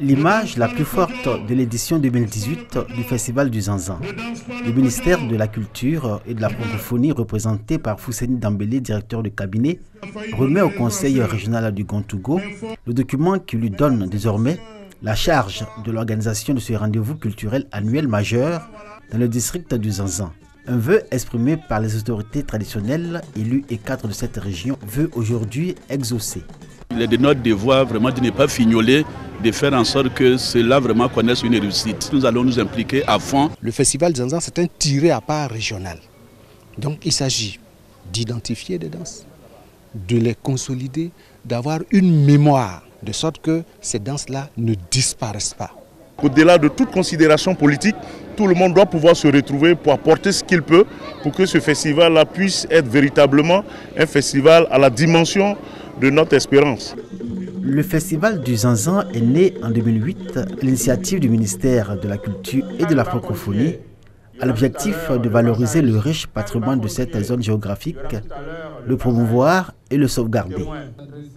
L'image la plus forte de l'édition 2018 du Festival du Zanzan. Le ministère de la Culture et de la Francophonie, représenté par Fousseni Dambélé, directeur de cabinet, remet au Conseil régional du Gontougo le document qui lui donne désormais la charge de l'organisation de ce rendez-vous culturel annuel majeur dans le district du Zanzan. Un vœu exprimé par les autorités traditionnelles, élues et cadres de cette région, veut aujourd'hui exaucer. Il est de notre devoir vraiment de ne pas fignoler, de faire en sorte que cela vraiment connaisse une réussite. Nous allons nous impliquer à fond. Le Festival Zanzan, c'est un tiré à part régional. Donc il s'agit d'identifier des danses, de les consolider, d'avoir une mémoire, de sorte que ces danses-là ne disparaissent pas. Au-delà de toute considération politique, tout le monde doit pouvoir se retrouver pour apporter ce qu'il peut pour que ce festival-là puisse être véritablement un festival à la dimension de notre espérance. Le Festival du Zanzan est né en 2008 à l'initiative du ministère de la Culture et de la Francophonie à l'objectif de valoriser le riche patrimoine de cette zone géographique, le promouvoir et le sauvegarder.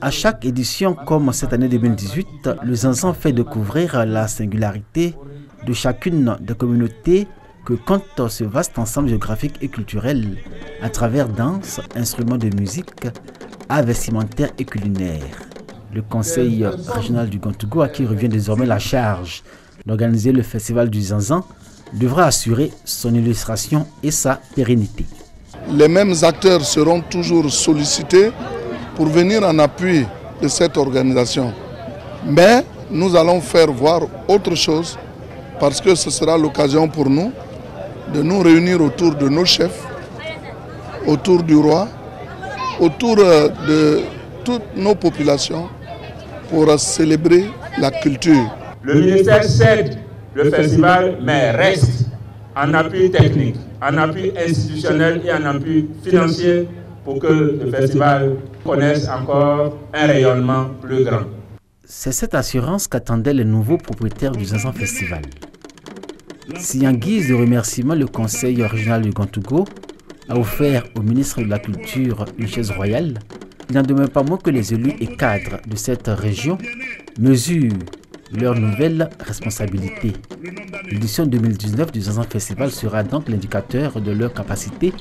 À chaque édition, comme cette année 2018, le Zanzan fait découvrir la singularité de chacune des communautés que compte ce vaste ensemble géographique et culturel à travers danse, instruments de musique, arts vestimentaires et culinaires. Le Conseil régional du Gontougo, à qui revient désormais la charge d'organiser le Festival du Zanzan, devra assurer son illustration et sa pérennité. Les mêmes acteurs seront toujours sollicités pour venir en appui de cette organisation. Mais nous allons faire voir autre chose parce que ce sera l'occasion pour nous de nous réunir autour de nos chefs, autour du roi, autour de toutes nos populations pour célébrer la culture. Le ministère cède le festival, mais reste en appui technique, en appui institutionnel et en appui financier pour que le festival connaisse encore un rayonnement plus grand. C'est cette assurance qu'attendaient les nouveaux propriétaires du Zanzan Festival. Si en guise de remerciement, le Conseil régional du Gontougo a offert au ministre de la Culture une chaise royale, il n'en demeure pas moins que les élus et cadres de cette région mesurent leur nouvelle responsabilité. L'édition 2019 du Zanzan Festival sera donc l'indicateur de leur capacité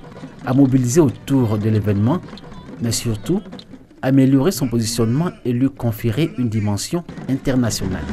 à mobiliser autour de l'événement, mais surtout améliorer son positionnement et lui conférer une dimension internationale.